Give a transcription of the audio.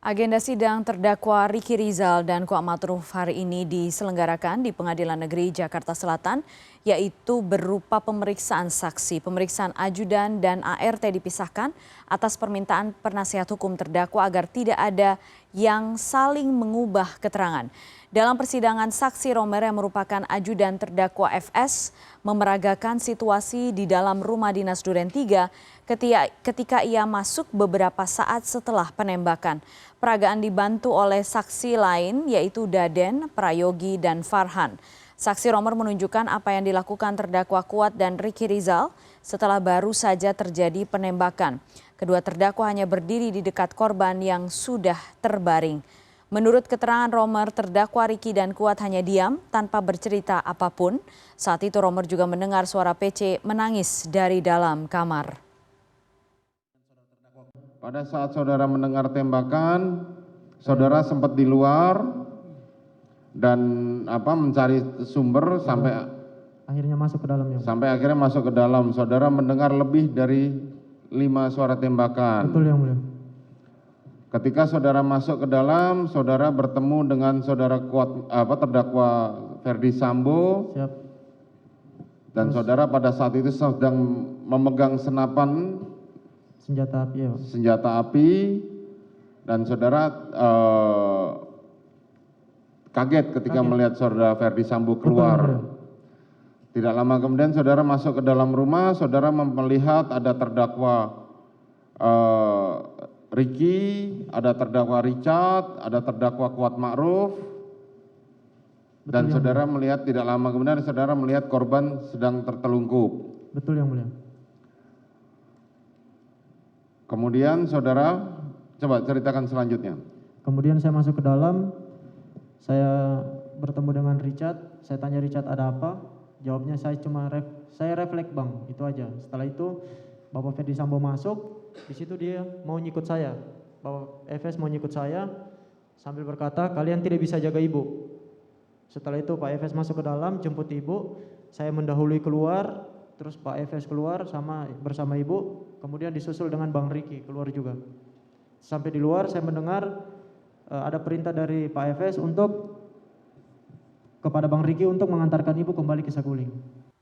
Agenda sidang terdakwa Riki Rizal dan Kuat Ma'ruf hari ini diselenggarakan di Pengadilan Negeri Jakarta Selatan, yaitu berupa pemeriksaan saksi, pemeriksaan ajudan dan ART dipisahkan atas permintaan penasihat hukum terdakwa agar tidak ada yang saling mengubah keterangan. Dalam persidangan, saksi Romer yang merupakan ajudan terdakwa FS memeragakan situasi di dalam rumah dinas Duren 3 ketika ia masuk beberapa saat setelah penembakan. Peragaan dibantu oleh saksi lain yaitu Daden, Prayogi, dan Farhan. Saksi Romer menunjukkan apa yang dilakukan terdakwa Kuat dan Riki Rizal setelah baru saja terjadi penembakan. Kedua terdakwa hanya berdiri di dekat korban yang sudah terbaring. Menurut keterangan Romer, terdakwa Riki dan Kuat hanya diam tanpa bercerita apapun. Saat itu Romer juga mendengar suara PC menangis dari dalam kamar. Pada saat saudara mendengar tembakan, saudara sempat di luar dan mencari sumber sampai akhirnya masuk ke dalam. Sampai akhirnya masuk ke dalam. Saudara mendengar lebih dari 5 suara tembakan. Betul, Yang Mulia. Ketika saudara masuk ke dalam, saudara bertemu dengan saudara terdakwa Ferdi Sambo. Siap. Dan saudara pada saat itu sedang memegang senapan senjata api, ya, Pak. Senjata api, dan saudara kaget ketika melihat saudara Ferdi Sambo keluar. Betul, tidak lama kemudian saudara masuk ke dalam rumah, saudara melihat ada terdakwa Riki, ada terdakwa Richard, ada terdakwa Kuat Ma'ruf, dan saudara melihat tidak lama kemudian saudara melihat korban sedang tertelungkup. Betul, Yang Mulia. Kemudian saudara coba ceritakan selanjutnya. Kemudian saya masuk ke dalam, saya bertemu dengan Richard, saya tanya Richard ada apa, jawabnya saya refleks bang, itu aja. Setelah itu Bapak Ferdi Sambo masuk, di situ dia mau nyikut saya, Bapak FS mau nyikut saya sambil berkata kalian tidak bisa jaga ibu. Setelah itu Pak FS masuk ke dalam jemput ibu, saya mendahului keluar, terus Pak FS keluar bersama ibu, kemudian disusul dengan Bang Riki keluar juga. Sampai di luar saya mendengar ada perintah dari Pak FS kepada Bang Riki untuk mengantarkan ibu kembali ke Saguling.